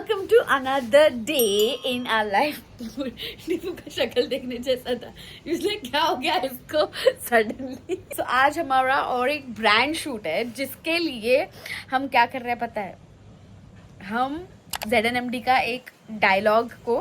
Welcome to another day in our life. Neetu का शक्ल देखने जैसा था, इसलिए क्या हो गया इसको सडनली। तो आज हमारा और एक ब्रांड शूट है जिसके लिए हम क्या कर रहे हैं पता है, हम ZNMD का एक डायलॉग को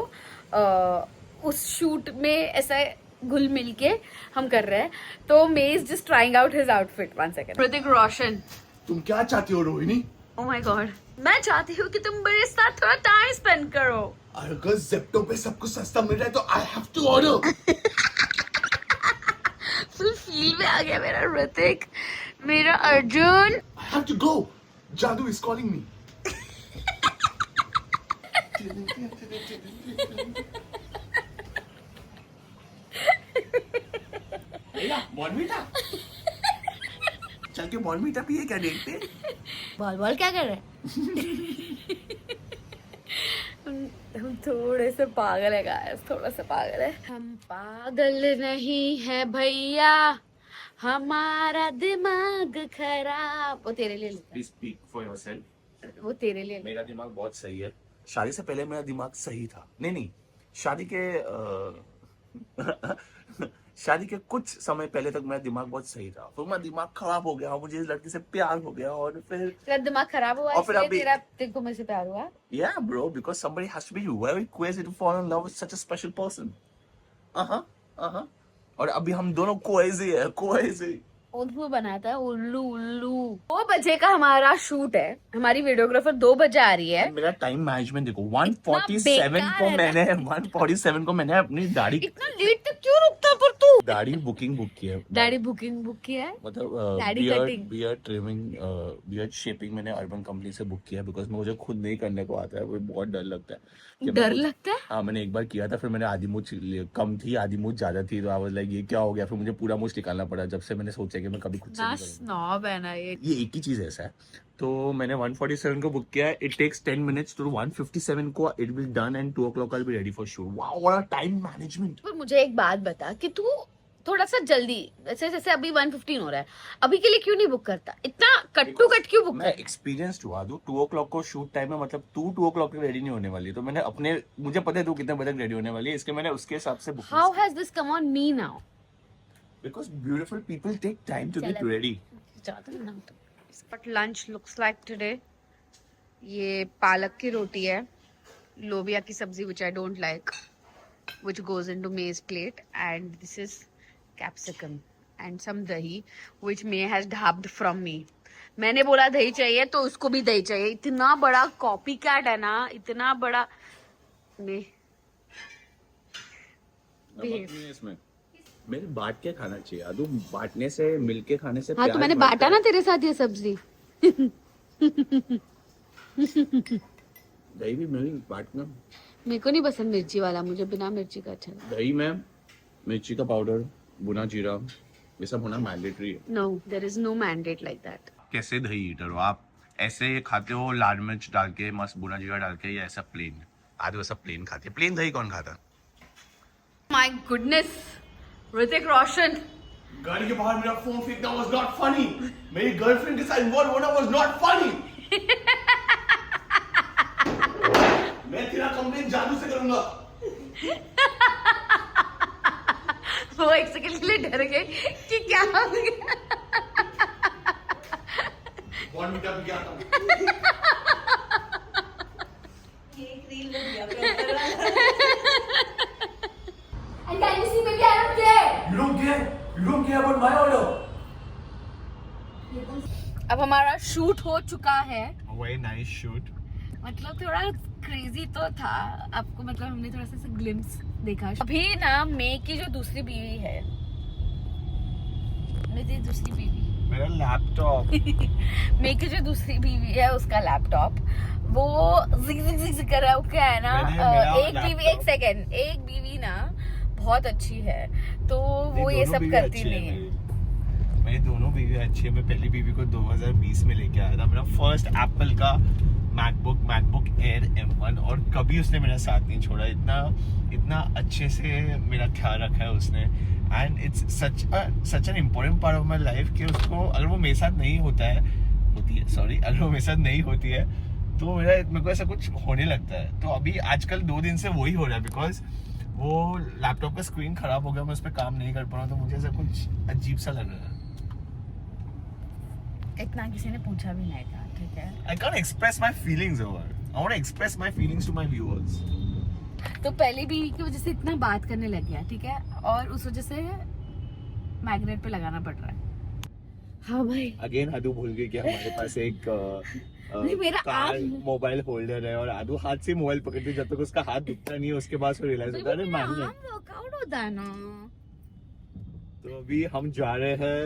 उस शूट में ऐसा घुल मिल के हम कर रहे हैं। तो May is just trying out his outfit. 1 second. Hrithik Roshan, तुम क्या चाहती हो रोहिणी? ओह माय गॉड, मैं चाहती हूँ कि तुम मेरे साथ थोड़ा टाइम स्पेंड करो। अगर जेप्टो पे सब कुछ सस्ता मिल रहा है तो I have to order. Full feel में आ गया मेरा ऋतिक, मेरा Arjun. I have to go, Jadoo is calling me. Bournvita चल के बॉर्नवीटा पिए, क्या देखते? बॉल बॉल क्या कर रहे हैं? हम थोड़े से पागल है गाइस, थोड़ा सा पागल है। हम पागल नहीं है भैया, हमारा दिमाग खराब। वो तेरे लिए लिखा है। Please speak for yourself. वो तेरे लिए लिखा मेरा दिमाग बहुत सही है। शादी से पहले मेरा दिमाग सही था। नहीं, शादी के शादी के कुछ समय पहले तक मेरा दिमाग बहुत सही था, फिर मेरा दिमाग खराब हो गया, मुझे इस लड़की से प्यार हो गया और फिर तेरा दिमाग खराब हुआ और फिर इसलिए अभी- तेरे को मुझसे प्यार हुआ। Yeah, bro, because somebody has to be very crazy to fall in love with such a special person. और अभी हम दोनों crazy है, crazy. उल्लू बनाता है, उल्लू उल्लू। 2 बजे का हमारा शूट है, हमारी वीडियोग्राफर 2 बजे आ रही है। मेरा टाइम मैनेजमेंट देखो, 147 बेकार को है मैंने 147 को मैंने अपनी दाढ़ी इतना लेट तक क्यों रुकता पर तू? दाढ़ी बुकिंग बुक की है। डैडी बुकिंग बुक किया है। मतलब दाढ़ी cutting. Beard trimming, beard shaping मैंने अर्बन कंपनी से बुक किया है, बिकॉज मुझे खुद नहीं करने को आता है, वो बहुत डर लगता है कि डर लगता है? हाँ, मैंने एक बार किया था, फिर मैंने आधी मूछ कम थी, आधी मूछ ज्यादा थी, तो आई वाज लाइक ये क्या हो गया, फिर मुझे पूरा मूछ निकालना पड़ा। जब से मैंने सोचा कि मैं कभी खुद से ना नहीं करूंगा। स्नॉब है ना ये। एक ही चीज ऐसा है। तो मैंने 147 को बुक किया है। इट टेक्स 10 मिनट्स टू 157 को it will done and 2 o'clock I will be ready for shoot. Wow, what a time management. पर मुझे एक बात बता कि तू थोड़ा सा जल्दी, जैसे अभी 1:15 हो रहा है, अभी के लिए क्यों नहीं बुक करता? इतना कट टू कट क्यों बुक मैं करता? एक्सपीरियंस हुआ दूं, 2 o'clock को शूट टाइम है, मतलब तू 2 o'clock तक रेडी नहीं होने वाली, तो मैंने अपने, मुझे पता है तू कितने बजे रेडी होने वाली है, इसके मैंने उसके हिसाब से book. How has this come on me now? Because beautiful people take time to get ready. But lunch looks like today, ये पालक की रोटी है, लोबिया की सब्जी which I don't like, which goes into May's plate, and this is capsicum and some dahi which May has dhabbed from me. मैंने बोला दही चाहिए तो उसको भी दही चाहिए। इतना बड़ा कॉपी कैट है ना, इतना बड़ा। May इसमें मेरे बांट के खाना चाहिए आदू, बांटने से मिलके खाने से हाँ, तो मैंने बांटा ना तेरे साथ ये सब्जी। दही भी मेरी बांटना। मेरे को नहीं पसंद मिर्ची वाला, मुझे बिना मिर्ची का अच्छा लगता है। दही में मिर्ची का पाउडर, भुना जीरा, ये सब होना मैंडेटरी है। No, there is no mandate like that. कैसे दही ईटर हो आप? ऐसे खाते हो लाल मिर्च डाल के, मस्त भुना जीरा डाल के, या ऐसा प्लेन? आदू ऐसा प्लेन खाते हैं। प्लेन दही कौन खाता? My goodness, Hrithik Roshan. गाड़ी के बाहर मेरा फोन फेंकना was not funny. मेरी गर्लफ्रेंड के साथ इन्वॉल्व होना was not funny. मैं तेरा कंप्लेन जादू से करूंगा। वो एक सेकंड के लिए डर गए कि क्या हो गया। कौन मीठा भी क्या था? And can you see maybe I don't care. You don't care. You don't care about my order. अब हमारा शूट हो चुका है। Very nice shoot. मतलब थोड़ा क्रेजी तो था आपको, मतलब हमने थोड़ा सा ग्लिम्स देखा। अभी ना मे की जो दूसरी बीवी है, मेरी दूसरी बीवी, मेरा लैपटॉप। मे की जो दूसरी बीवी है उसका लैपटॉप वो जिग जिग जिग जिग कर रहा है। वो क्या है ना, एक बीवी, एक सेकेंड, एक बीवी ना बहुत अच्छी है तो वो ये सब करती नहीं है। मेरी दोनों बीवी अच्छी है। मैं पहली बीवी को 2020 में लेके आया था, मेरा फर्स्ट एप्पल का मैकबुक एयर M1, और कभी उसने मेरा साथ नहीं छोड़ा। इतना अच्छे से मेरा ख्याल रखा है उसने, and it's such an important part of my life कि उसको, अगर वो मेरे साथ नहीं होती है, अगर वो मेरे साथ नहीं होती है तो मेरे को ऐसा कुछ होने लगता है। तो अभी आजकल 2 दिन से वही हो रहा है, बिकॉज वो लैपटॉप का स्क्रीन खराब हो गया, मैं उस पर काम नहीं कर पा रहा हूँ, तो मुझे ऐसा कुछ अजीब सा लग रहा है। इतना किसी ने पूछा भी नहीं था, ठीक है। I can't express my feelings over. I want to express my feelings to my viewers. तो पहली बीवी की वजह से इतना बात करने लग गया, ठीक है, और उस वजह से मैग्नेट पे लगाना पड़ रहा है। हाँ भाई, अगेन आदू भूल गई कि हमारे पास एक नहीं, मेरा कार आम- मोबाइल होल्डर है, और आदू हाथ से मोबाइल पकड़ती है, जब तक उसका हाथ दुखता नहीं है उसके बाद वो रियलाइज होता है अरे मैग्नेट। वर्कआउट होता है ना। तो अभी हम जा रहे हैं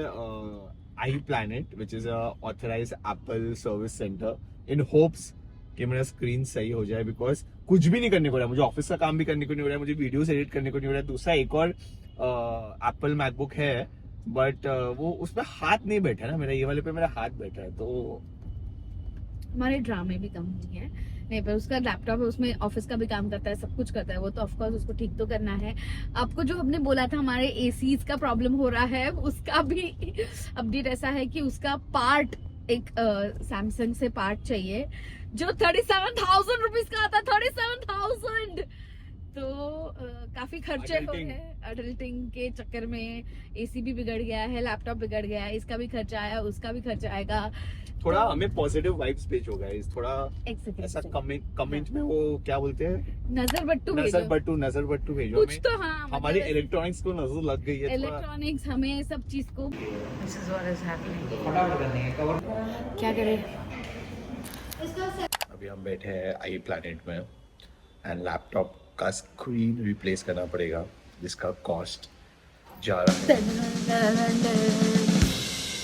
I planet, which is authorized Apple service centre, in hopes कि मेरा स्क्रीन सही हो जाए, बिकॉज कुछ भी नहीं करने को रहा है मुझे, ऑफिस का काम भी करने को नहीं हो रहा है मुझे, वीडियोस एडिट करने को नहीं हो रहा है। दूसरा एक और एप्पल मैकबुक है, बट वो उस पर हाथ नहीं बैठा है ना मेरा, ये वाले पे मेरा हाथ बैठा है। तो हमारे ड्रामे भी कम हुई है, नहीं पर उसका लैपटॉप है, उसमें ऑफिस का भी काम करता है, सब कुछ करता है वो, तो ऑफकोर्स उसको ठीक तो करना है। आपको जो हमने बोला था हमारे एसीज का प्रॉब्लम हो रहा है, उसका भी अपडेट ऐसा है कि उसका पार्ट, एक सैमसंग से पार्ट चाहिए जो 37,000 रुपीज का आता है, 37,000। तो काफी खर्चे हो रहे हैं अडल्टिंग के चक्कर में। एसी भी बिगड़ गया है, लैपटॉप बिगड़ गया है, इसका भी खर्चा आया, उसका भी खर्चा आएगा। थोड़ा तो हमें पॉजिटिव वाइब्स भेजो गाइस, थोड़ा ऐसा कमेंट में वो क्या बोलते हैं, नजर बट्टू नजर बट्टू भेजो कुछ तो। हाँ, हमारी इलेक्ट्रॉनिक्स को नजर लग गई है। इलेक्ट्रॉनिक्स हमें सब चीज को क्या करें। अभी हम बैठे हैं आई प्लैनेट में, एंड लैपटॉप का स्क्रीन रिप्लेस करना पड़ेगा, जिसका कॉस्ट जा रहा है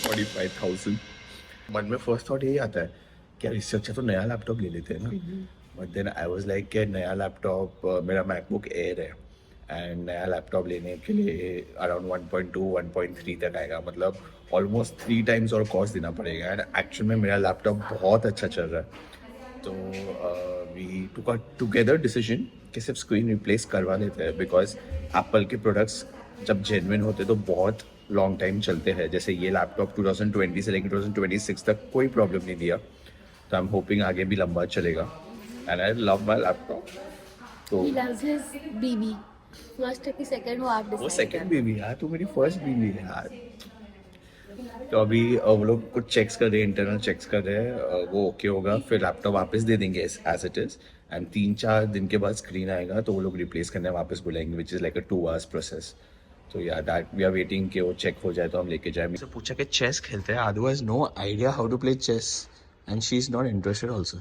45,000। मन में फर्स्ट थॉट यही आता है कि यार इससे अच्छा तो नया लैपटॉप ले लेते हैं ना, but then I was like कि नया लैपटॉप, मेरा मैकबुक एयर है, एंड नया लैपटॉप लेने के लिए अराउंड 1.2 1.3 तक आएगा, मतलब ऑलमोस्ट 3 टाइम्स और कॉस्ट देना पड़ेगा। एंड एक्चुअल में मेरा लैपटॉप बहुत अच्छा चल रहा है, तो we took a together decision कि सिर्फ स्क्रीन रिप्लेस करवा लेते हैं, बिकॉज एप्पल के प्रोडक्ट्स जब जेन्युइन होते तो बहुत लॉन्ग टाइम चलते हैं। जैसे ये लैपटॉप 2020 से लेकर 2026 तक कोई प्रॉब्लम नहीं दिया, तो आई एम होपिंग आगे भी लंबा चलेगा, and I love my laptop. तो बीबी फर्स्ट है कि सेकंड, वो आप वो सेकंड बेबी यार, तू मेरी फर्स्ट बेबी है यार। तो अभी वो लोग कुछ चेक्स कर रहे हैं, इंटरनल चेक्स कर रहे हैं, वो ओके होगा फिर लैपटॉप वापस दे देंगे एज इट इज, एंड 3-4 दिन के बाद स्क्रीन आएगा तो वो लोग रिप्लेस करने वापस बुलाएंगे, which is like a 2 hours process. तो यार दैट वी आर वेटिंग कि वो चेक हो जाए तो हम लेके जाए। मुझसे पूछा कि चेस खेलते हैं, Adu has no idea how to play chess, and she is not interested also.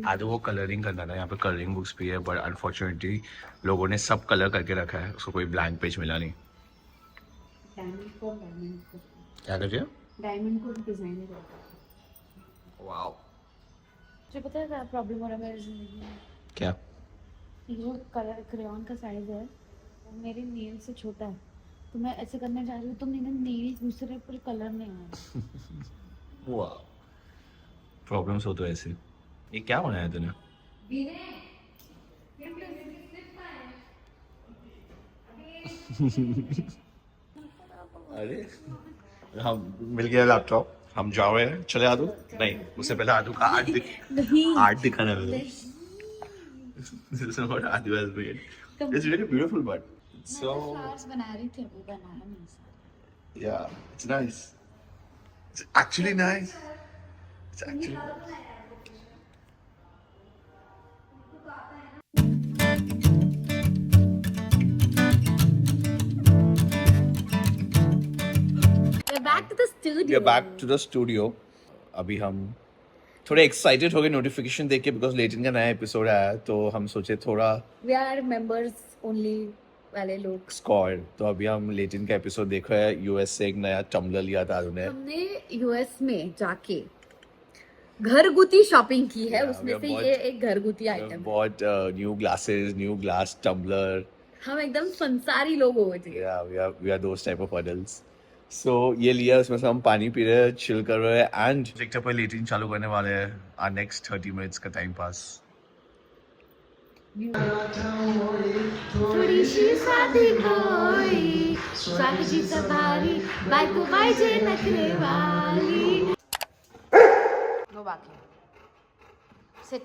Adu को कलरिंग करना था, यहाँ पे कलरिंग बुक्स भी है, बट अनफॉर्चुनेटली लोगों ने सब कलर करके रखा है, उसको कोई ब्लैंक पेज मिला नहीं। क्या कर रही है? डायमंड को डिजाइन करता। वाओ, मुझे पता है क्या प्रॉब्लम हो रहा है मेरी जिंदगी में? क्या? ये कलर क्रेयॉन का साइज है वो मेरे नेल से छोटा है, तो मैं ऐसे करने जा रही हूँ तो मेरे नेल दूसरे पर कलर नहीं आ रहा। वाह, प्रॉब्लम्स हो तो ऐसे। ये क्या बनाया तूने? अरे हम मिल गया लैपटॉप, हम जा रहे हैं, चले आदू? नहीं, उससे पहले आदू का आर्ट दिखाना है। This is what Adu has made. It's really beautiful, but so flowers बना रही थी, अभी बनाया नहीं। yeah, it's nice. It's actually nice. It's actually. We're back to the studio. We are back to the studio. अभी हम थोड़े excited हो गए नोटिफिकेशन देख के, बिकॉज लेटिन का नया एपिसोड आया, तो हम सोचे थोड़ा We are members only वाले लोग। स्क्वाड। तो अभी हम लेटिन का एपिसोड देख रहे हैं। यूएस से एक नया टम्बलर लिया था आदू ने। हमने यूएस में जाके घरगुती शॉपिंग की है, Yeah, उसमें we से have ये एक घरगुती आइटम है। Bought new glasses, new glass tumbler. हम एकदम संसारी लोग हो गए। Yeah, we are those type of adults. So ये लिया, उसमें से हम पानी पी रहे हैं, चिल कर रहे हैं, एंड टिकटॉक पर लेटिन चालू करने वाले हैं। Our next 30 minutes का टाइम पास। थोडीशी साधी भोळी, स्वामीची सवारी, बायको पाहिजे नखरेवाली। वो बाकी सिट.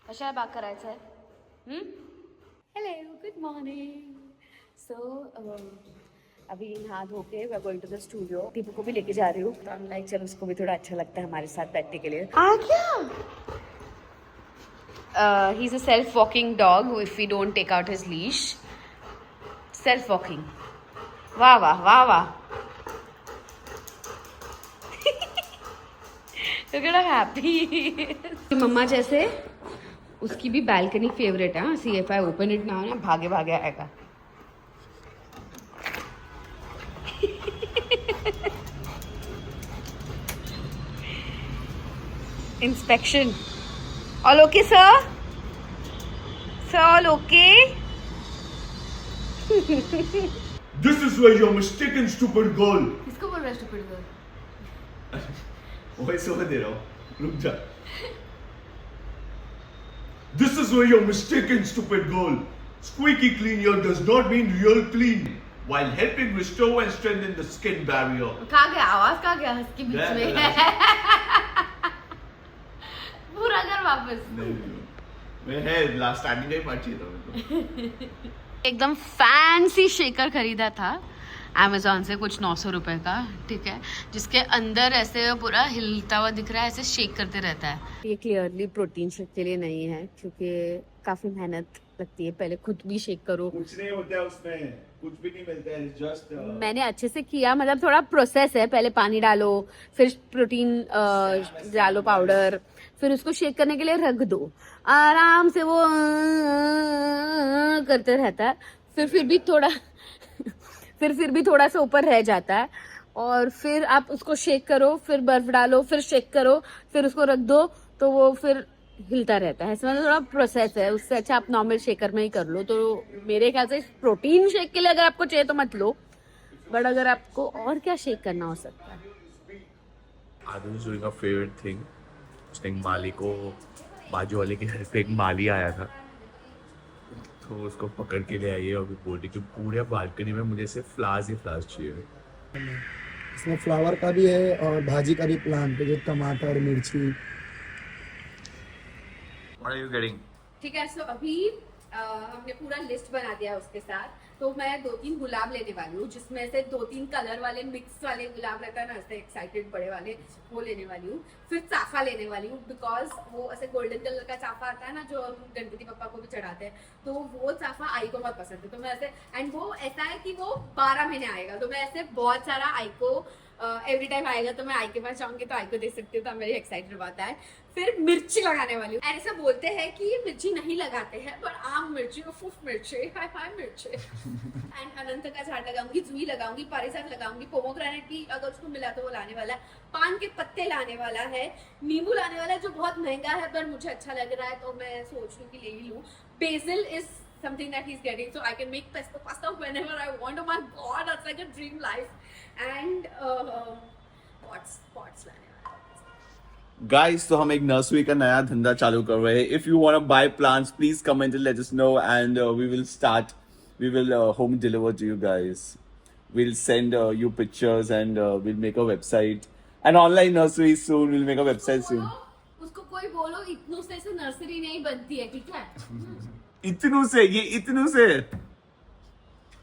कशाला बाग करायचं आहे? Hello, good morning. सो अभी नहा धो के we are going to the studio. Deepu को भी लेके जा रही हूँ. तो हम लाइक चलो उसको भी थोड़ा अच्छा लगता है हमारे साथ बैठने के लिए. आ गया. He's a self-walking dog if we don't take out his leash. Self-walking. वाह वाह वाह वाह. Look at how happy. मम्मा जैसे उसकी भी बालकनी फेवरेट है. See if I open it ना, भागे भागे आएगा. Inspection. All okay, sir? Sir, all okay? This is where you're mistaken, stupid girl. किसको बोल रहा है stupid girl? वॉइस ओवर दे रहा हूँ, रुक जा. This is where you're mistaken, stupid girl. Squeaky clean here does not mean real clean. While helping restore and strengthen the skin barrier. कहाँ गया आवाज? कहाँ गया हंस के बीच में? पूरा कर वापस. मैं है लास्ट स्टार्टिंग का ही पार्ट चाहिए था मेरे को. एकदम फैंसी शेकर खरीदा था Amazon से, कुछ 900 रुपए का. ठीक है, जिसके अंदर ऐसे पूरा हिलता हुआ दिख रहा है, ऐसे शेक करते रहता है. ये क्लियरली प्रोटीन शेक के लिए नहीं है, क्योंकि काफी मेहनत लगती है. पहले खुद भी शेक करो. कुछ नहीं होता है उसमें, कुछ भी नहीं मिलता है. जस्ट मैंने अच्छे से किया, मतलब थोड़ा प्रोसेस है. पहले पानी डालो, फिर प्रोटीन डालो पाउडर, फिर उसको शेक करने के लिए रख दो. आराम से वो करते रहता है. फिर भी थोड़ा फिर भी थोड़ा सा ऊपर रह जाता है. और फिर आप उसको शेक करो, फिर बर्फ डालो, फिर शेक करो, फिर उसको रख दो, तो वो फिर हिलता रहता है. इसमें थोड़ा प्रोसेस है. उससे अच्छा आप नॉर्मल शेकर में ही कर लो. तो मेरे ख्याल से प्रोटीन शेक के लिए अगर आपको चाहिए तो मत लो, बट अगर आपको और क्या शेक करना हो सकता है. आदमी डूइंग अ फेवरेट थिंग. उसने एक माली को, बाजू वाले के घर पे एक माली आया था, तो उसको पकड़ के ले आई है और बोल रही कि पूरे बालकनी में मुझे सिर्फ फ्लावर्स ही फ्लावर्स चाहिए. इसमें फ्लावर का भी है और भाजी का भी प्लांट है, जो टमाटर, मिर्ची. What are you getting? ठीक है. सो अभी हमने पूरा लिस्ट बना दिया उसके साथ. तो मैं 2-3 गुलाब लेने वाली हूँ, जिसमें से 2-3 कलर वाले मिक्स वाले गुलाब रहता है ना, ऐसे एक्साइटेड बड़े वाले, वो लेने वाली हूँ. फिर चाफा लेने वाली हूँ, बिकॉज वो ऐसे गोल्डन कलर का चाफा आता है ना, जो हम गणपति पप्पा को भी चढ़ाते हैं. तो वो चाफा आई को बहुत पसंद है. तो मैं ऐसे, एंड वो ऐसा है कि वो 12 महीने आएगा. तो मैं ऐसे बहुत सारा आई को एवरी टाइम आएगा तो मैं आई के पास जाऊंगी तो आई को देख सकती हूँ. तो मेरी एक्साइटेड बात है. फिर मिर्ची लगाने वाली हूँ. ऐसा बोलते हैं कि ये मिर्ची नहीं लगाते हैं, पर आम मिर्ची, फुफ मिर्ची, हाय हाय मिर्ची. एंड अनंत का झाड़ लगाऊंगी, जूही लगाऊंगी, पारिजात लगाऊंगी, पोमोग्रेनेट की अगर उसको मिला तो वो लाने वाला है, पान के पत्ते लाने वाला है, नींबू लाने वाला है जो बहुत महंगा है पर मुझे अच्छा लग रहा है, तो मैं सोच रही हूँ कि ले ही लूँ. BECIL is something that he's getting, so I can make pesto pasta whenever I want. Oh my god, that's like a dream life. And pots लाने वाला. Guys, तो हम एक नर्सरी का नया धंधा चालू कर रहे हैं. If you want to buy plants, please comment and let us know, and we will home deliver to you guys. We'll send you pictures, and we'll make a website. An online nursery soon. We'll make a website soon. उसको कोई बोलो इतनों से nursery नहीं बनती है, ठीक है? इतनू से, ये इतनू से.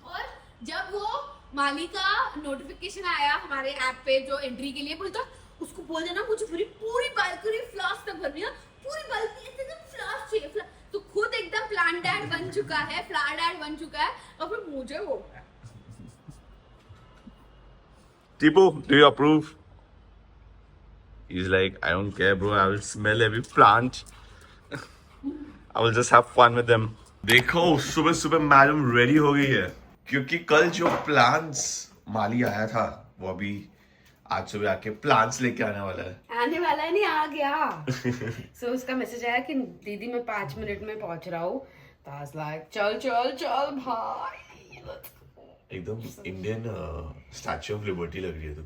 और जब वो माली का नोटिफिकेशन आया हमारे ऐप पे जो एंट्री के लिए, बोलता उसको बोल देना मुझे पूरी बालकनी फ्लावर्स तक भरनी है, पूरी बालकनी एकदम फ्लावर्स चाहिए. तो खुद एकदम प्लांट डैड बन चुका है, फ्लावर डैड बन चुका है, और फिर मुझे वो. Tipo, do you approve? He's like, I don't care, bro. I will smell every plant. I will just have fun with them. देखो सुबह सुबह मैडम रेडी हो गई है, क्योंकि कल जो प्लांट्स माली आया था वो अभी आज सुबह आके प्लांट्स लेके आने वाला है. आने वाला है नहीं, आ गया. सो उसका मैसेज आया कि दीदी मैं 5 मिनट में पहुंच रहा हूँ. तो आई वाज लाइक चल चल चल भाई. एकदम इंडियन स्टैच्यू ऑफ लिबर्टी लग रही है तू.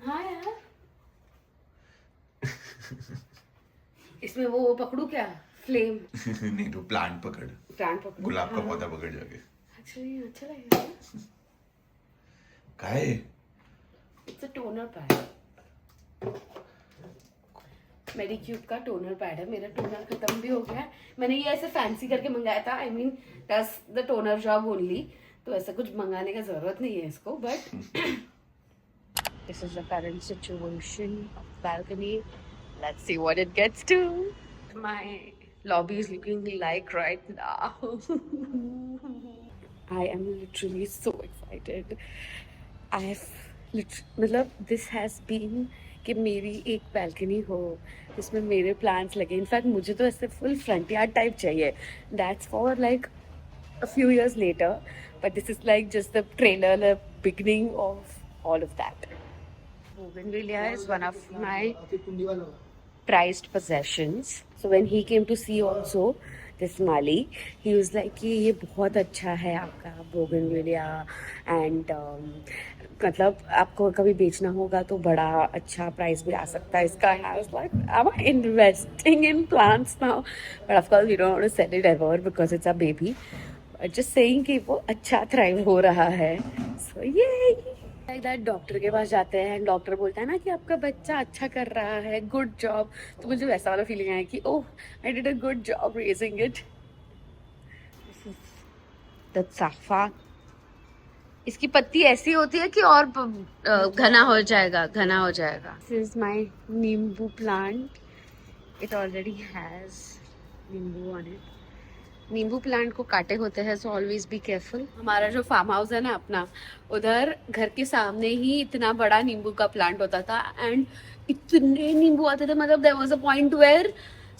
हाँ यार. इसमें वो पकड़ू क्या, फ्लेम? नहीं तो प्लांट पकड़, गुलाब का पौधा पकड़ जाके. अच्छा लगेगा. काय इट्स अ टोनर पैड. मेडिक्यूब का टोनर पैड है. मेरा टोनर खत्म भी हो गया है. मैंने ये ऐसे फैंसी करके मंगाया था. I mean does the toner job only. तो ऐसा कुछ मंगाने का जरूरत नहीं है इसको. But this is the current situation of balcony. Let's see what it gets to. My lobby is looking like right now. I am literally so excited. मतलब दिस हैज़ बीन कि मेरी एक बैल्कनी हो जिसमें मेरे प्लांट्स लगे. In fact मुझे तो ऐसे फुल फ्रंट यार्ड टाइप चाहिए. That's for like a few years later, but this is like just the trailer, the beginning of all of that. Bougainvillea is one of my prized possessions. So when he came to see also this Mali, he was like कि ये बहुत अच्छा है आपका bougainvillea and मतलब आपको कभी बेचना होगा तो बड़ा अच्छा प्राइस भी आ सकता है इसका. I was like, I'm investing in plants now, but of course we don't want to sell it ever because it's a baby. But just saying कि वो अच्छा थ्राइव हो रहा है. So yay! Like that doctor के पास जाते हैं, doctor बोलता है ना कि आपका बच्चा अच्छा कर रहा है, गुड जॉब. तो मुझे वैसा वाला फीलिंग आया कि oh I did a good job raising it. The chafa. इसकी पत्ती ऐसी होती है कि और घना हो जाएगा, घना हो जाएगा. दिस इज माय नींबू प्लांट. इट ऑलरेडी हैज नींबू ऑन इट. नींबू प्लांट को काटे होते हैं, सो ऑलवेज बी केयरफुल. हमारा जो फार्म हाउस है ना अपना, उधर घर के सामने ही इतना बड़ा नींबू का प्लांट होता था एंड इतने नींबू आते थे. मतलब there was a point where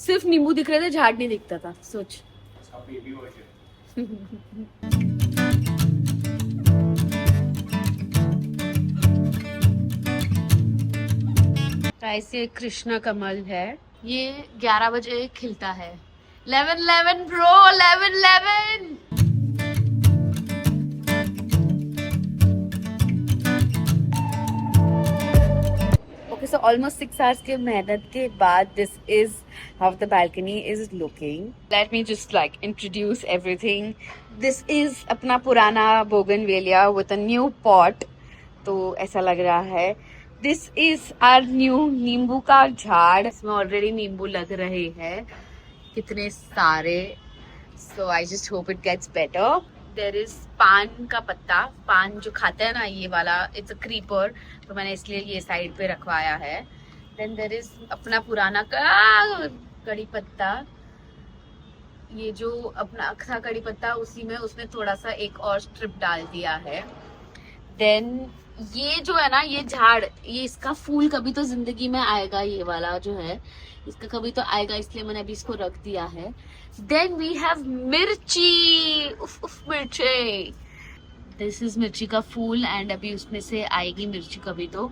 सिर्फ नींबू दिख रहे थे, झाड़ नहीं दिखता था. सोच. ऐसे कृष्णा कमल है. ये 11 बजे खिलता है. 11 bro, 11. Okay, so almost 6 hours के मेहनत के बाद this is how the balcony is looking. Let me just like introduce everything. This is अपना पुराना bougainvillea with a new pot. तो ऐसा लग रहा है. This is our new नींबू का झाड़. इसमें ऑलरेडी नींबू लग रहे हैं कितने सारे. So I just hope it gets better. There is पान का पत्ता. पान जो खाते हैं ना, ये वाला, इट्स अ क्रीपर. तो मैंने इसलिए ये साइड पे रखवाया है. देन देयर इज अपना पुराना कड़ी पत्ता. ये जो अपना था कड़ी पत्ता, उसी में उसने थोड़ा सा एक और स्ट्रिप डाल दिया है. देन ये जो है ना, ये झाड़, ये इसका फूल कभी तो जिंदगी में आएगा. ये वाला जो है इसका कभी तो आएगा, इसलिए मैंने अभी इसको रख दिया है. देन वी हैव मिर्ची. उफ मिर्ची. दिस इज मिर्ची का फूल एंड अभी उसमें से आएगी मिर्ची कभी तो.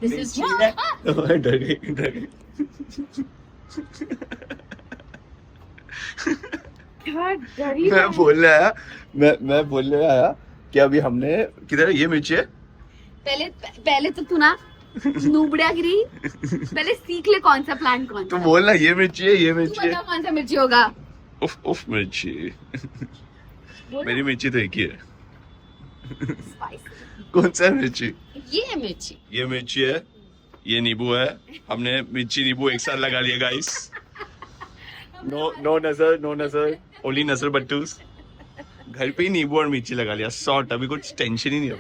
दिस इज डर गई. मैं बोलने आया कि अभी हमने किधर ये मिर्ची है. पहले तो तू ना नूबड़ियागिरी पहले सीख ले कौन सा प्लांट कौन सा. तू बोलना ये मिर्ची है, ये मिर्ची है. कौन सा मिर्ची होगा. उफ मिर्ची. मेरी मिर्ची तो एक ही है. कौन सा मिर्ची. ये मिर्ची. ये मिर्ची है, ये नींबू है. हमने मिर्ची नींबू एक साथ लगा लिया गाइस. नो नजर ओनली नजर बट्टूस. घर पे ही नींबू और मिर्ची लगा लिया. सॉर्ट. अभी कुछ टेंशन ही नहीं है.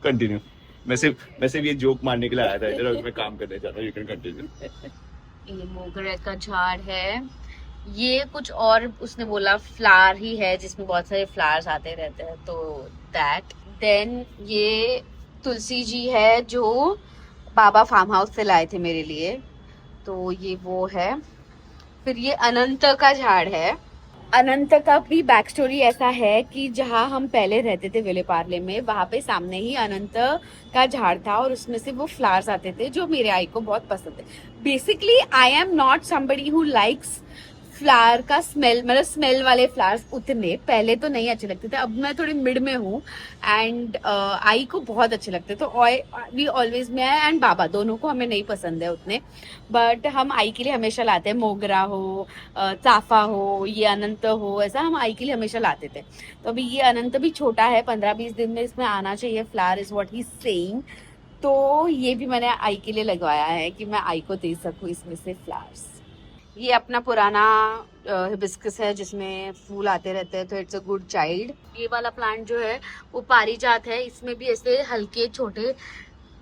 कंटिन्यू. मैं सिर्फ ये जोक मारने के लिए आया था इधर, उसमें काम करने जा रहा हूँ. You can continue. ये मोगरे का झाड़ है. ये कुछ और उसने बोला फ्लावर ही है जिसमें बहुत सारे फ्लावर्स आते रहते हैं, तो दैट. देन ये तुलसी जी है जो बाबा फार्म हाउस से लाए थे मेरे लिए, तो ये वो है. फिर ये अनंत का झाड़ है. अनंत का भी बैक स्टोरी ऐसा है कि जहाँ हम पहले रहते थे विले पार्ले में, वहाँ पे सामने ही अनंत का झाड़ था और उसमें से वो फ्लावर्स आते थे जो मेरे आई को बहुत पसंद है. Basically I am not somebody who likes flower का स्मेल. मतलब स्मेल वाले फ्लावर्स उतने पहले तो नहीं अच्छे लगते थे. अब मैं थोड़ी मिड में हूँ एंड आई को बहुत अच्छे लगते. तो वी ऑलवेज, मैं एंड बाबा दोनों को हमें नहीं पसंद है उतने, बट हम आई के लिए हमेशा लाते हैं. मोगरा हो, चाफा हो, ये अनंत हो, ऐसा हम आई के लिए हमेशा लाते थे. तो अभी ये अनंत भी छोटा है, 15-20 दिन में इसमें आना चाहिए flower, is what he saying. तो ये भी मैंने आई के लिए लगवाया है कि मैं आई को दे सकूं इसमें से फ्लावर्स। ये अपना पुराना हिबिस्कस है जिसमें फूल आते रहते हैं, तो इट्स अ गुड चाइल्ड। ये वाला प्लांट जो है वो पारिजात है, इसमें भी ऐसे हल्के छोटे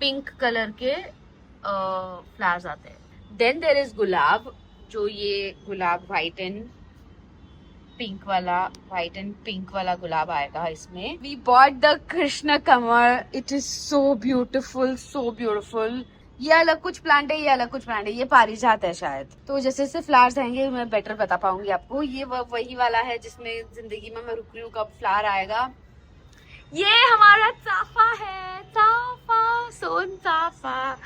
पिंक कलर के फ्लावर्स आते हैं। देन देयर इज गुलाब, जो ये गुलाब व्हाइट एंड पिंक वाला गुलाब आएगा इसमें। We bought the Krishna Kamal, it is so beautiful. ये अलग कुछ प्लांट है, ये अलग कुछ प्लांट है, ये पारिजात है शायद। तो जैसे जैसे फ्लावर्स आएंगे मैं बेटर बता पाऊंगी आपको। ये वही वाला है जिसमें जिंदगी में मैं रुक रही हूँ कब फ्लावर आएगा। ये हमारा चाफा है, चाफा, सोन चाफा।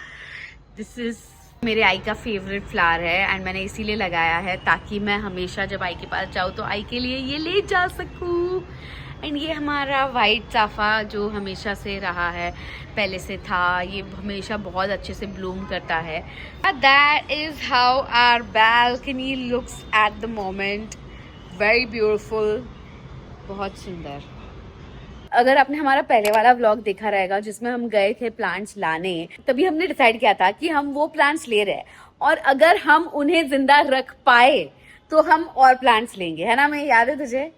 दिस इज मेरे आई का फेवरेट फ्लावर है एंड मैंने इसीलिए लगाया है ताकि मैं हमेशा जब आई के पास जाऊँ तो आई के लिए ये ले जा सकूँ। एंड ये हमारा वाइट चाफा जो हमेशा से रहा है, पहले से था, ये हमेशा बहुत अच्छे से ब्लूम करता है। That is how our balcony looks at the moment. Very beautiful, बहुत सुंदर। अगर आपने हमारा पहले वाला व्लॉग देखा रहेगा जिसमें हम गए थे प्लांट्स लाने, तभी हमने डिसाइड किया था कि हम वो प्लांट्स ले रहे हैं और अगर हम उन्हें जिंदा रख पाए तो हम और प्लांट्स लेंगे, है ना? मैं याद है तुझे?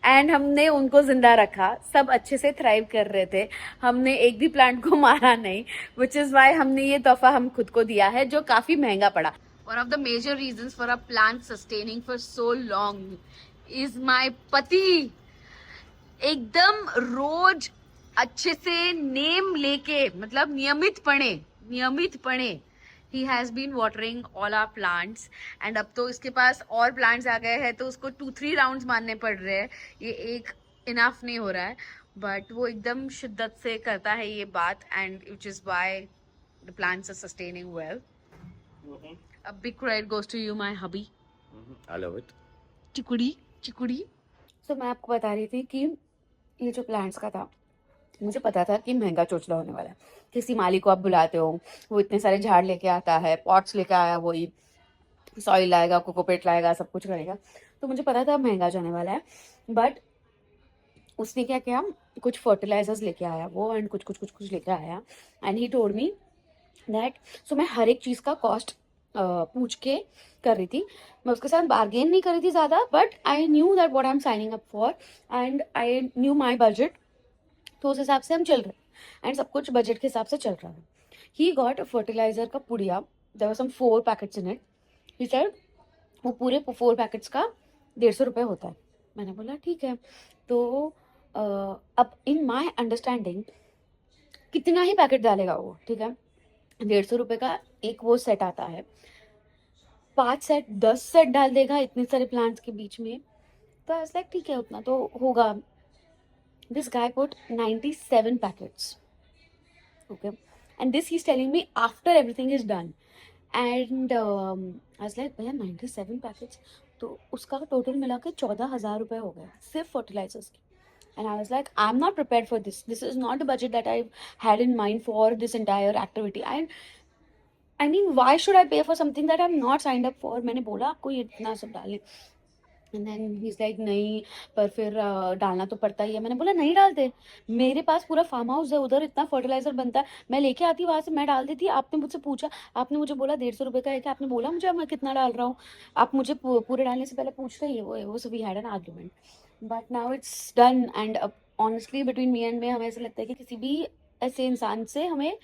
एंड हमने उनको जिंदा रखा, सब अच्छे से थ्राइव कर रहे थे, हमने एक भी प्लांट को मारा नहीं, विच इज वाई हमने ये तोहफा हम खुद को दिया है जो काफी महंगा पड़ा। One of the major reasons for a plant sustaining for so long is my पति। एकदम रोज अच्छे से नेम लेके, मतलब नियमित पणे ही has been watering all our plants. And अब तो इसके पास और प्लांट्स आ गए हैं तो उसको 2-3 राउंड्स मारने पड़ रहे हैं, ये एक इनफ नहीं हो रहा है। बट वो एकदम शिद्दत से करता है ये बात and which is why the plants are sustaining well. A big credit goes to you my hubby. I love it. चिकुड़ी। सो मैं आपको बता रही थी कि ये जो प्लांट्स का था, मुझे पता था कि महंगा चोचला होने वाला है। किसी माली को आप बुलाते हो, वो इतने सारे झाड़ लेके आता है, पॉट्स लेके आया, वही सॉइल लाएगा, कोकोपेट लाएगा, सब कुछ करेगा, तो मुझे पता था महंगा जाने वाला है। बट उसने क्या किया, कुछ फर्टिलाइजर्स लेके आया वो एंड कुछ लेके आया and he told me that. So मैं हर एक चीज़ का कॉस्ट पूछ के कर रही थी, मैं उसके साथ बार्गेन नहीं कर रही थी ज़्यादा, but I knew that what I am signing up for and I knew my budget, तो उस हिसाब से हम चल रहे एंड सब कुछ बजट के हिसाब से चल रहा है। ही गॉट अ फर्टिलाइजर का पुड़िया, there were some 4 packets in it. He said वो पूरे 4 पैकेट्स का 150 रुपये होता है। मैंने बोला ठीक है। तो अब इन माई अंडरस्टैंडिंग कितना ही पैकेट डालेगा वो, ठीक है, 150 रुपये का एक वो सेट आता है, 5 सेट 10 सेट डाल देगा इतने सारे प्लांट्स के बीच में, तो ऐसा ठीक है उतना तो होगा। This guy put 97 packets, okay, and this he's telling me after everything is done, and I was like भैया 97 पैकेट्स, तो उसका टोटल मिला के 14,000 रुपये हो गए सिर्फ फर्टिलाइजर्स के। And I was like, I'm not prepared for this. This is not the budget that I had in mind for this entire activity. I mean, why should I pay for something that I'm not signed up for? मैंने बोला आपको ये इतना सब डालें, and then he is like नहीं पर फिर डालना तो पड़ता ही है। मैंने बोला नहीं डालते, मेरे पास पूरा फार्म हाउस है, उधर इतना फर्टिलाइजर बनता है, मैं लेके आती वहाँ से, मैं डाल देती। आपने मुझसे पूछा, आपने मुझे बोला 150 रुपये का है क्या, आपने बोला मुझे मैं कितना डाल रहा हूँ, आप मुझे पूरे डालने से पहले पूछते ही वो सभी had an argument. But now it's done and honestly between me and me हमें ऐसा लगता है कि किसी भी ऐसे इंसान से हमें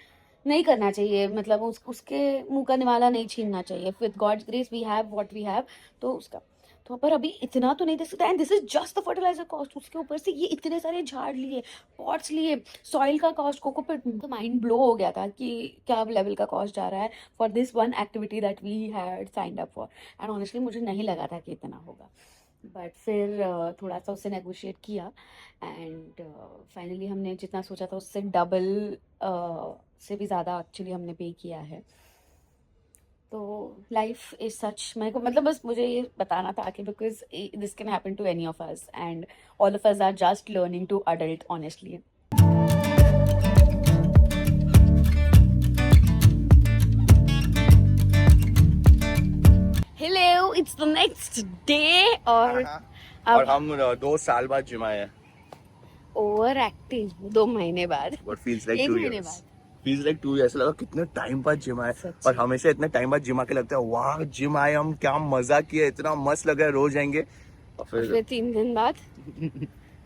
नहीं करना चाहिए, मतलब उसके मुंह का निवाला नहीं छीनना चाहिए। With God's grace we have what we have, तो उसका तो पर अभी इतना तो नहीं दे सकता। And this is just the fertiliser cost, उसके ऊपर से ये इतने सारे झाड़ लिए, पॉट्स लिए, सॉइल का कॉस्ट, कोकोपिट, तो माइंड ब्लो हो गया था कि क्या लेवल का कॉस्ट जा रहा है for this one activity that we had signed up for. And honestly मुझे नहीं लगा था कि इतना होगा, बट फिर थोड़ा सा उससे नेगोशिएट किया एंड फाइनली हमने जितना सोचा था उससे डबल से भी ज़्यादा एक्चुअली हमने पे किया है। तो लाइफ इज सच, मेरे को मतलब बस मुझे ये बताना था कि because this can happen to any of us and all of us are just learning to adult honestly. Hello, it's the next day और हम 2 साल बाद जिम आए हैं। ओवर एक्टिव 2 महीने बाद, What feels like 1 2 महीने years. बाद, फील्स लाइक 2 ऐसा लगा कितने टाइम बाद जिम आए, और हमेशा इतने टाइम बाद जिम आके लगता है वाह जिम आए हम, क्या मजा किया, इतना मस्त लगा है, रोज आएंगे। और फिर 3 दिन बाद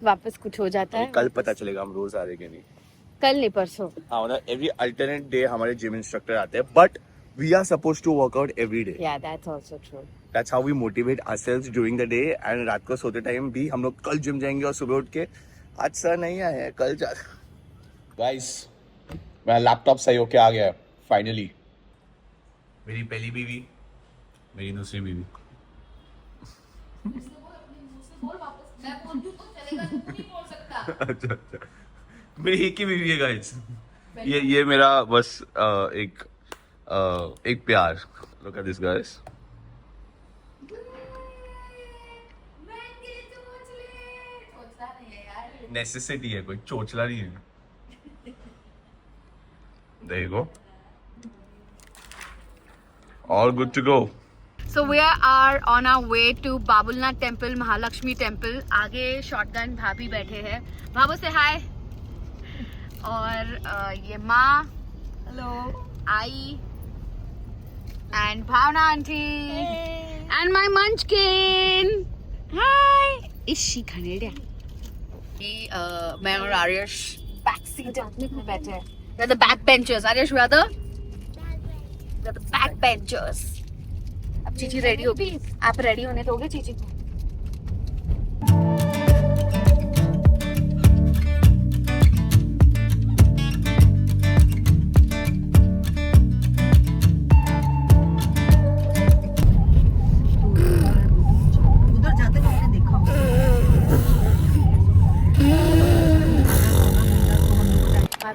वापस कुछ हो जाता है। कल पता चलेगा हम रोज आ रहे कि नहीं। कल नहीं परसों। हाँ मतलब एवरी अल्टरनेट डे हमारे जिम इंस्ट्रक्टर आते हैं, but we are suppose to work out every day. Yeah, that's also true. That's how we motivate ourselves during the day, and रात को सोते टाइम भी हम लोग कल जिम जाएंगे, और सुबह उठ के आज सर नहीं आए हैं, कल जा। गाइस मेरा लैपटॉप सही होके आ गया है फाइनली। मेरी पहली बीवी, मेरी दूसरी बीवी। अच्छा अच्छा, मेरी एक ही बीवी है गाइस। ये मेरा बस एक प्यार। Look at this guys. Necessity है, कोई चोचला नहीं है। There you go. All good to go. So we are on our way to Babulnath temple, Mahalakshmi temple. आगे शॉटगन भाभी बैठे हैं। भाभू से हाय। और ये माँ, hello, I and Bhavna auntie and my munchkin. Hi. Is she Khanedya? मैं और आर्यश बैक सीट अपने पे बैठे हैं। We're the backbenchers. Aryash, we are the backbenchers. अब चीची रेडी होगी। आप रेडी होने दोगे चीची को?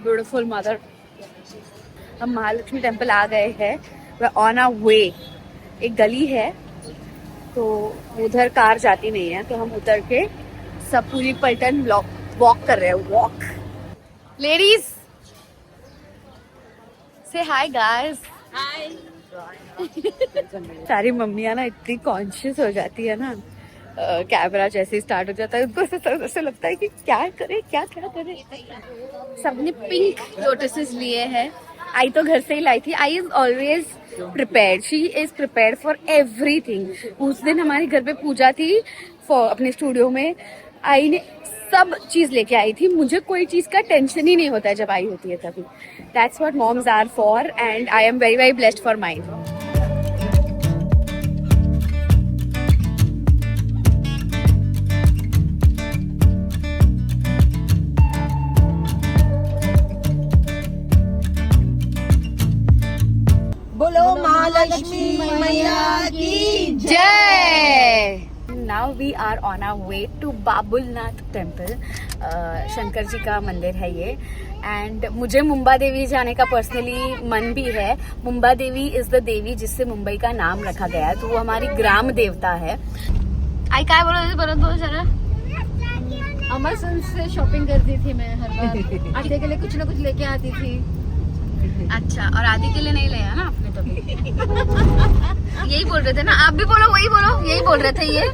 Beautiful mother. हम महालक्ष्मी टेम्पल आ गए हैं। वे ऑन अ वे। एक गली है तो उधर कार जाती नहीं है, तो हम उतर के सब पूरी पलटन वॉक कर रहे हैं। वॉक। लेडीज से हाय गाइस। हाय। सारी मम्मियाँ ना इतनी कॉन्शियस हो जाती है ना, कैमरा जैसे ही स्टार्ट हो जाता है उनको ऐसे लगता है कि क्या करे। सबने पिंक लोटसेस लिए हैं। आई तो घर से ही लाई थी। आई is always prepared. She is prepared for everything. उस दिन हमारे घर पे पूजा थी अपने स्टूडियो में। आई ने सब चीज लेके आई थी। मुझे कोई चीज का टेंशन ही नहीं होता है जब आई होती है तभी। That's what moms are for and I am very very blessed for mine. बोलो महालक्ष्मी मैया की जय। Now we are on our way to Babulnath temple. Shankar ji का मंदिर है ये। एंड मुझे मुंबा देवी जाने का पर्सनली मन भी है। मुंबा देवी इज द देवी जिससे मुंबई का नाम रखा गया है, तो वो हमारी ग्राम देवता है। आई क्या बोलो जरा। अमेज़न से शॉपिंग करती थी मैं हर बार। आटे के लिए कुछ ना कुछ लेके आती थी। अच्छा, और आदि के लिए नहीं लिया ना आपने कभी? यही बोल रहे थे ना आप भी। बोलो, वही बोलो। यही बोल रहे थे ये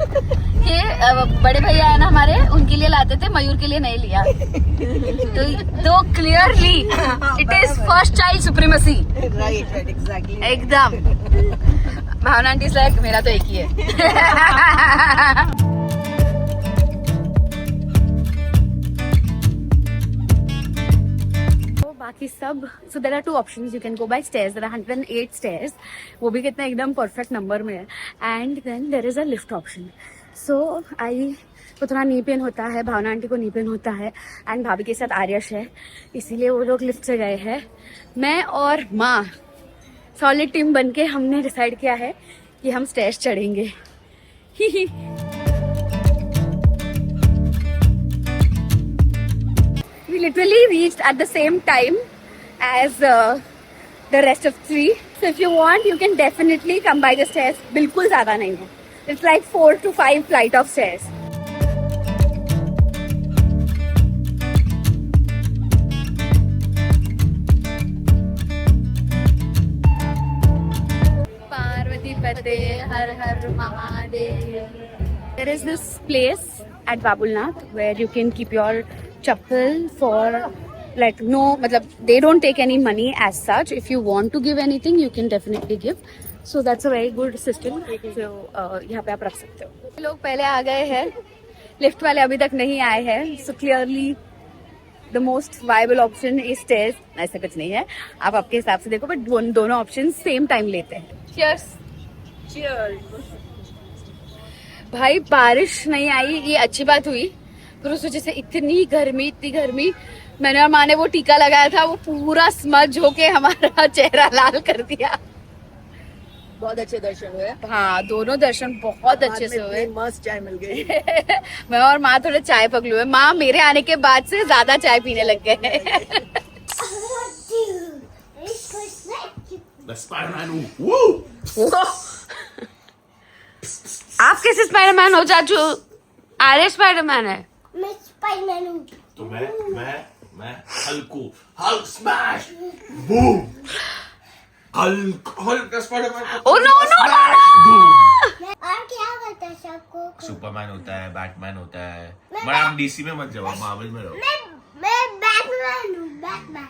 कि बड़े भैया है ना हमारे, उनके लिए लाते थे, मयूर के लिए नहीं लिया। तो clearly it is first child supremacy. Right exactly एकदम। भावना आंटी लाइक मेरा तो एक ही है। बाकी सब, so there are 2 options. You can go by stairs. There are 108 stairs, वो भी कितना एकदम परफेक्ट नंबर में है। And then there is a lift option. So आई को थोड़ा नी पेन होता है, भावना आंटी को नी पेन होता है, एंड भाभी के साथ आर्यश है, इसीलिए वो लोग लिफ्ट से गए हैं। मैं और माँ सॉलिड टीम बन के हमने डिसाइड किया है कि हम stairs चढ़ेंगे। We literally reached at the same time as the rest of 3. So if you want, you can definitely come by the stairs. बिल्कुल ज़्यादा नहीं है. It's like 4 to 5 flight of stairs. Parvati पते हर हर Mahadev. There is this place at Babulnath where you can keep your chappal for like no मतलब they don't take any money as such. If you want to give anything you can definitely give, so that's a very good system. So यहाँ पे आप रख सकते हो. लोग पहले आ गए हैं, लिफ्ट वाले अभी तक नहीं आए हैं, so clearly the most viable option is stairs. ऐसा कुछ नहीं है, आप आपके हिसाब से देखो, बट दोनों ऑप्शन सेम टाइम लेते हैं. Cheers. Cheers. भाई बारिश नहीं आई, ये अच्छी बात हुई, फिर उस वजह से इतनी गर्मी, मैंने और माँ ने वो टीका लगाया था, वो पूरा स्मज होके हमारा चेहरा लाल कर दिया. बहुत अच्छे दर्शन हुए. हाँ, दोनों दर्शन बहुत अच्छे से हुए. मस्त चाय मिल गई. मैं और माँ थोड़े चाय पगलू है. माँ मेरे आने के बाद से ज्यादा चाय पीने लग गए. आप कैसे स्पाइडरमैन हो चाचू? आर्य स्पाइडरमैन है. मैं स्पाइडरमैन हूँ. तो मैं Hulk smash boom. Hulk Spiderman. Oh no no. और क्या करता है सबको? सुपरमैन होता है, बैटमैन होता है. मैं आप डीसी में मत जाओ, मार्वल में रहो. मैं बैटमैन हूँ. बैटमैन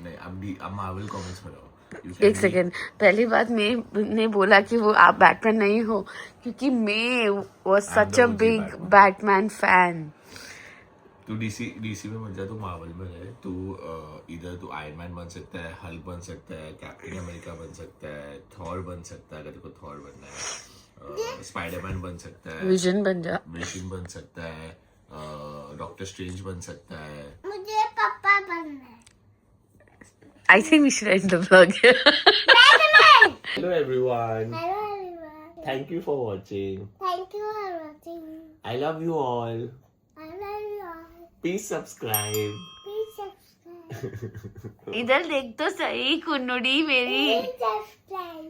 नहीं, अब मार्वल कॉमिक्स में रहो. एक सेकेंड, पहली बात मैं बोला कि वो आप बैटमैन नहीं हो, क्योंकि मैं was such a big Batman fan. तू डीसी में मत जा, तू मार्वल में रहे. तू इधर तू आयरन मैन बन सकता है, हल्क बन सकता है, कैप्टन अमेरिका बन सकता है, थॉर बन सकता है अगर तेरे को थॉर बनना है, स्पाइडरमैन बन सकता है, विजन बन जा. विजन बन सकता है, डॉक्टर स्ट्रेंज बन सकता है. मुझे पापा बनना है. I think we should end the vlog here. Hello everyone. Hello everyone. Thank you for watching. Thank you for watching. I love you all. I love you all. Please subscribe. Please subscribe. इधर देख तो सही कुन्नुड़ी मेरी. Please subscribe.